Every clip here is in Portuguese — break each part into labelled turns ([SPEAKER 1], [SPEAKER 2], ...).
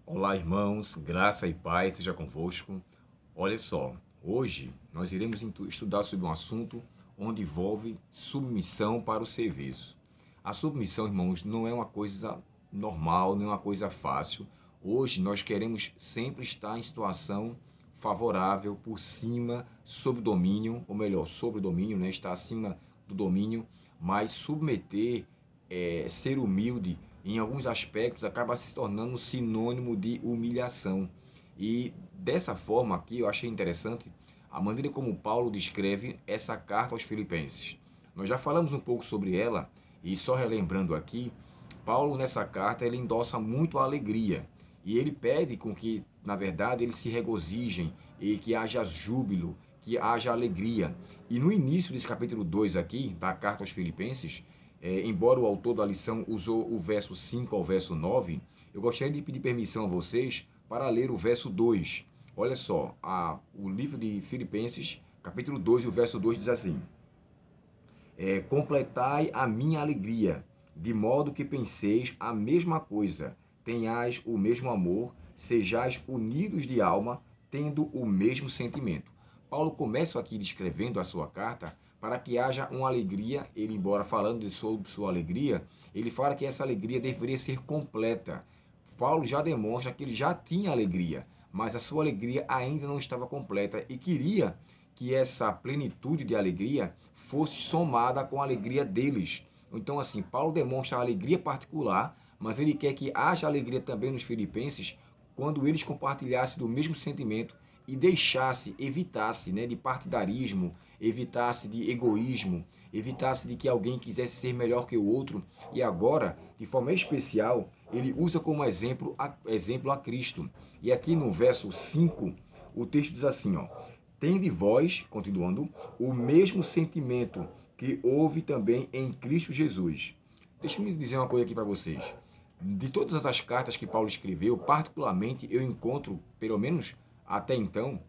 [SPEAKER 1] Olá, irmãos, graça e paz seja convosco. Olha só, hoje nós iremos estudar sobre um assunto onde envolve submissão para o serviço. A submissão, irmãos, não é uma coisa normal, não é uma coisa fácil. Hoje nós queremos sempre estar em situação favorável, por cima, sob domínio, ou melhor, sobre o domínio, né? Estar acima do domínio, mas submeter, ser humilde, em alguns aspectos, acaba se tornando sinônimo de humilhação. E dessa forma aqui, eu achei interessante a maneira como Paulo descreve essa carta aos Filipenses. Nós já falamos um pouco sobre ela, e só relembrando aqui, Paulo nessa carta ele endossa muito a alegria, e ele pede com que, na verdade, eles se regozijem e que haja júbilo, que haja alegria. E no início desse capítulo 2 aqui, da carta aos Filipenses, embora o autor da lição usou o verso 5 ao verso 9, eu gostaria de pedir permissão a vocês para ler o verso 2. Olha só, o livro de Filipenses, capítulo 2, e o verso 2 diz assim: completai a minha alegria, de modo que penseis a mesma coisa, tenhais o mesmo amor, sejais unidos de alma, tendo o mesmo sentimento. Paulo começa aqui descrevendo a sua carta para que haja uma alegria. Ele, embora falando sobre sua alegria, ele fala que essa alegria deveria ser completa. Paulo já demonstra que ele já tinha alegria, mas a sua alegria ainda não estava completa e queria que essa plenitude de alegria fosse somada com a alegria deles. Então, assim, Paulo demonstra a alegria particular, mas ele quer que haja alegria também nos filipenses quando eles compartilhassem do mesmo sentimento e evitasse, né, de partidarismo, evitasse de egoísmo, evitasse de que alguém quisesse ser melhor que o outro. E agora, de forma especial, ele usa como exemplo a Cristo. E aqui no verso 5, o texto diz assim, ó: tende vós, continuando, o mesmo sentimento que houve também em Cristo Jesus. Deixa eu me dizer uma coisa aqui para vocês. De todas as cartas que Paulo escreveu, particularmente eu encontro, pelo menos até então,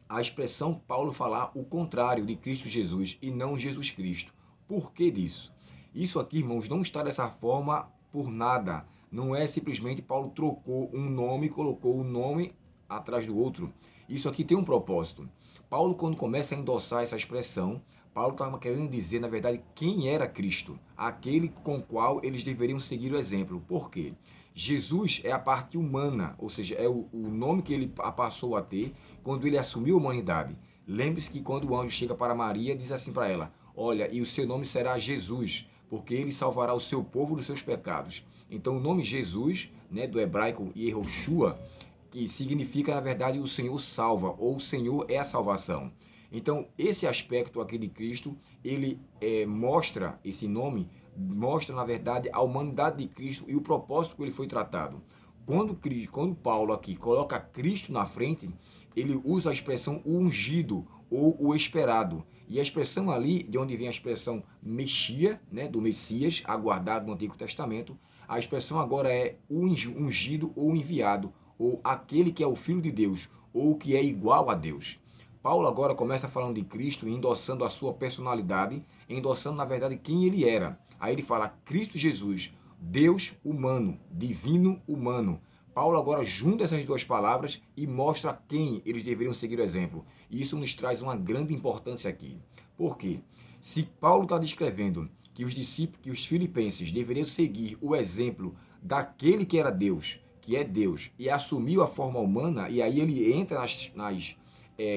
[SPEAKER 1] a expressão Paulo falar o contrário de Cristo Jesus e não Jesus Cristo. Por que disso? Isso aqui, irmãos, não está dessa forma por nada. Não é simplesmente Paulo trocou um nome e colocou um nome atrás do outro. Isso aqui tem um propósito. Paulo, quando começa a endossar essa expressão, Paulo estava querendo dizer, na verdade, quem era Cristo, aquele com o qual eles deveriam seguir o exemplo. Por quê? Jesus é a parte humana, ou seja, é o nome que ele passou a ter quando ele assumiu a humanidade. Lembre-se que quando o anjo chega para Maria, diz assim para ela: olha, e o seu nome será Jesus, porque ele salvará o seu povo dos seus pecados. Então o nome Jesus, né, do hebraico Yehoshua, que significa, na verdade, o Senhor salva, ou o Senhor é a salvação. Então, esse aspecto aqui de Cristo, ele mostra, esse nome, mostra, na verdade, a humanidade de Cristo e o propósito que ele foi tratado. Quando Paulo aqui coloca Cristo na frente, ele usa a expressão o ungido ou o esperado. E a expressão ali, de onde vem a expressão Mexia, né, do Messias, aguardado no Antigo Testamento, a expressão agora é o ungido ou enviado, ou aquele que é o Filho de Deus, ou que é igual a Deus. Paulo agora começa falando de Cristo, endossando a sua personalidade, endossando, na verdade, quem ele era. Aí ele fala Cristo Jesus, Deus humano, divino humano. Paulo agora junta essas duas palavras e mostra quem eles deveriam seguir o exemplo. E isso nos traz uma grande importância aqui. Por quê? Se Paulo está descrevendo que os discípulos, que os filipenses deveriam seguir o exemplo daquele que era Deus, que é Deus, e assumiu a forma humana, e aí ele entra nas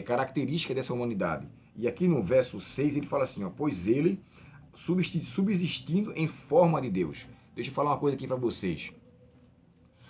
[SPEAKER 1] características dessa humanidade. E aqui no verso 6 ele fala assim, ó, pois ele, subsistindo em forma de Deus. Deixa eu falar uma coisa aqui para vocês.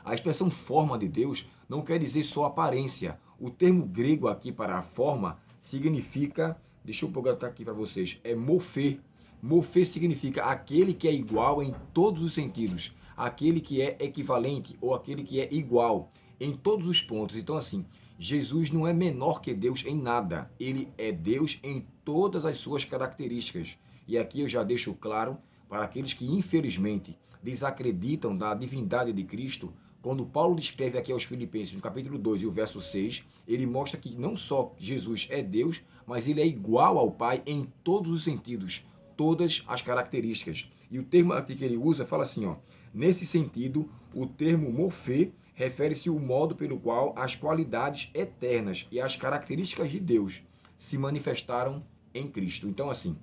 [SPEAKER 1] A expressão forma de Deus não quer dizer só aparência. O termo grego aqui para a forma significa, deixa eu botar aqui para vocês, é morfê. Morfê significa aquele que é igual em todos os sentidos, aquele que é equivalente ou aquele que é igual em todos os pontos. Então, assim, Jesus não é menor que Deus em nada. Ele é Deus em todas as suas características. E aqui eu já deixo claro para aqueles que, infelizmente, desacreditam da divindade de Cristo. Quando Paulo descreve aqui aos Filipenses, no capítulo 2 e o verso 6, ele mostra que não só Jesus é Deus, mas ele é igual ao Pai em todos os sentidos, todas as características. E o termo aqui que ele usa fala assim, ó, Nesse sentido, o termo morfê refere-se ao modo pelo qual as qualidades eternas e as características de Deus se manifestaram em Cristo. Então, assim,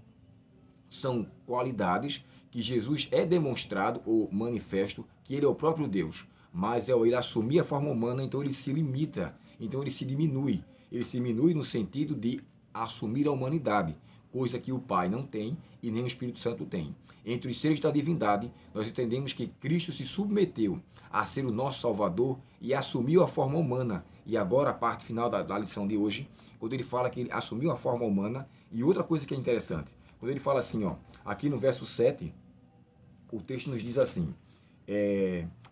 [SPEAKER 1] são qualidades que Jesus é demonstrado ou manifesto que ele é o próprio Deus, mas ele assumir a forma humana, então ele se limita, então ele se diminui. Ele se diminui no sentido de assumir a humanidade, coisa que o Pai não tem e nem o Espírito Santo tem. Entre os seres da divindade, nós entendemos que Cristo se submeteu a ser o nosso Salvador e assumiu a forma humana. E agora a parte final da lição de hoje, quando ele fala que ele assumiu a forma humana. E outra coisa que é interessante, quando ele fala assim, aqui no verso 7, o texto nos diz assim,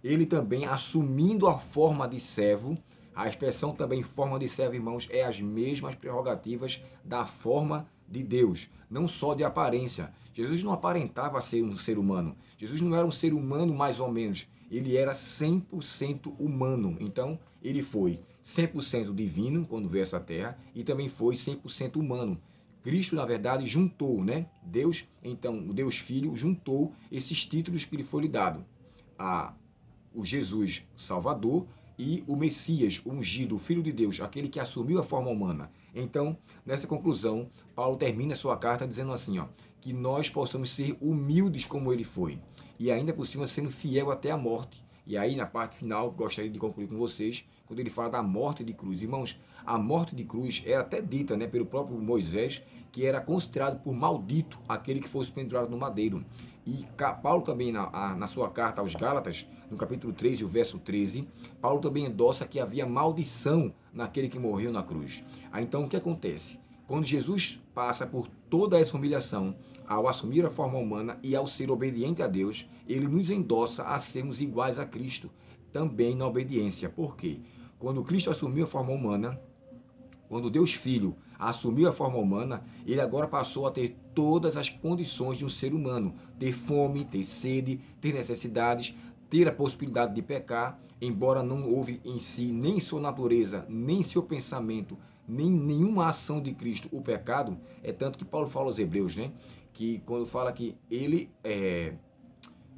[SPEAKER 1] ele também assumindo a forma de servo, a expressão também forma de servo, irmãos, é as mesmas prerrogativas da forma de Deus, não só de aparência. Jesus não aparentava ser um ser humano, Jesus não era um ser humano mais ou menos, ele era 100% humano. Então, ele foi 100% divino quando veio a essa terra e também foi 100% humano. Cristo, na verdade, juntou, né? Deus, então, o Deus Filho juntou esses títulos que lhe foi dado. O Jesus Salvador e o Messias, o ungido, o Filho de Deus, aquele que assumiu a forma humana. Então, nessa conclusão, Paulo termina sua carta dizendo assim, que nós possamos ser humildes como ele foi, e ainda por cima sendo fiel até a morte. E aí, na parte final, gostaria de concluir com vocês, quando ele fala da morte de cruz. Irmãos, a morte de cruz era até dita, né, pelo próprio Moisés, que era considerado por maldito aquele que fosse pendurado no madeiro. E Paulo também, na sua carta aos Gálatas, no capítulo 3 e o verso 13, Paulo também endossa que havia maldição naquele que morreu na cruz. Aí, então, o que acontece? Quando Jesus passa por toda essa humilhação, ao assumir a forma humana e ao ser obediente a Deus, ele nos endossa a sermos iguais a Cristo, também na obediência. Por quê? Quando Cristo assumiu a forma humana, quando Deus Filho assumiu a forma humana, ele agora passou a ter todas as condições de um ser humano. Ter fome, ter sede, ter necessidades, ter a possibilidade de pecar, embora não houve em si, nem em sua natureza, nem em seu pensamento, nem nenhuma ação de Cristo o pecado. É tanto que Paulo fala aos Hebreus, né? Que quando fala que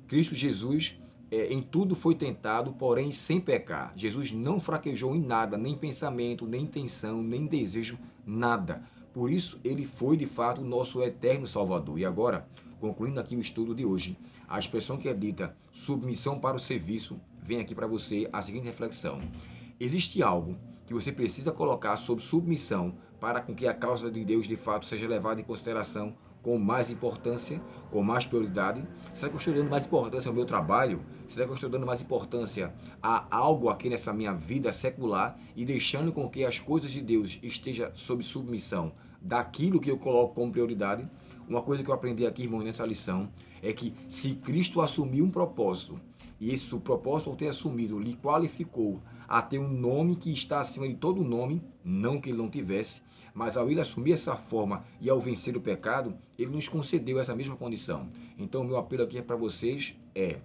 [SPEAKER 1] Cristo Jesus, em tudo foi tentado, porém sem pecar. Jesus não fraquejou em nada, nem pensamento, nem intenção, nem desejo, nada. Por isso, ele foi de fato o nosso eterno Salvador. E agora, concluindo aqui o estudo de hoje, a expressão que é dita submissão para o serviço, vem aqui para você a seguinte reflexão. Existe algo que você precisa colocar sob submissão para com que a causa de Deus de fato seja levada em consideração com mais importância, com mais prioridade? Será que eu estou dando mais importância ao meu trabalho? Será que eu estou dando mais importância a algo aqui nessa minha vida secular e deixando com que as coisas de Deus estejam sob submissão daquilo que eu coloco como prioridade? Uma coisa que eu aprendi aqui, irmão, nessa lição, é que se Cristo assumiu um propósito, e esse propósito, ao ter assumido, lhe qualificou a ter um nome que está acima de todo nome, não que ele não tivesse, mas ao ele assumir essa forma e ao vencer o pecado, ele nos concedeu essa mesma condição. Então, o meu apelo aqui para vocês é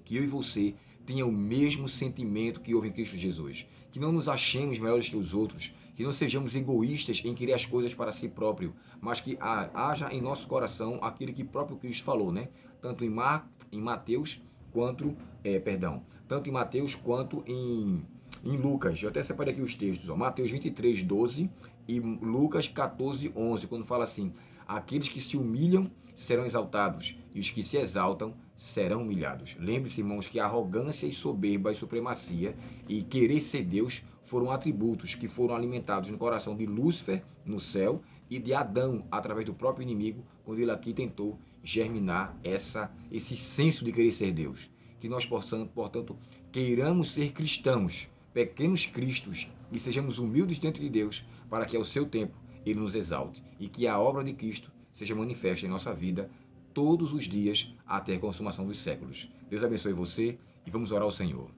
[SPEAKER 1] que eu e você tenham o mesmo sentimento que houve em Cristo Jesus. Que não nos achemos melhores que os outros, que não sejamos egoístas em querer as coisas para si próprio, mas que haja em nosso coração aquilo que próprio Cristo falou, né? Tanto em Mateus quanto, tanto em Mateus quanto em Lucas. Eu até separei aqui os textos, Mateus 23, 12 e Lucas 14, 11, quando fala assim, aqueles que se humilham serão exaltados e os que se exaltam serão humilhados. Lembre-se, irmãos, que a arrogância e soberba e supremacia e querer ser Deus foram atributos que foram alimentados no coração de Lúcifer no céu e de Adão através do próprio inimigo, quando ele aqui tentou germinar esse senso de querer ser Deus. Que nós possamos, portanto, queiramos ser cristãos, pequenos cristos, e sejamos humildes diante de Deus, para que ao seu tempo ele nos exalte e que a obra de Cristo seja manifesta em nossa vida todos os dias até a consumação dos séculos. Deus abençoe você e vamos orar ao Senhor.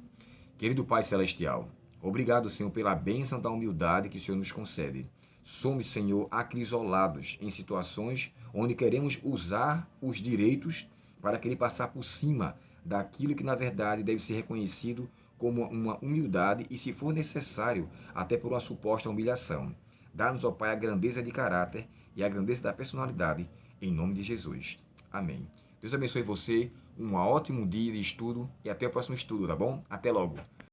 [SPEAKER 1] Querido Pai Celestial, obrigado, Senhor, pela bênção da humildade que o Senhor nos concede. Somos, Senhor, acrisolados em situações onde queremos usar os direitos para querer passar por cima daquilo que, na verdade, deve ser reconhecido como uma humildade e, se for necessário, até por uma suposta humilhação. Dá-nos, ó Pai, a grandeza de caráter e a grandeza da personalidade, em nome de Jesus. Amém. Deus abençoe você, Um ótimo dia de estudo e até o próximo estudo, tá bom? Até logo.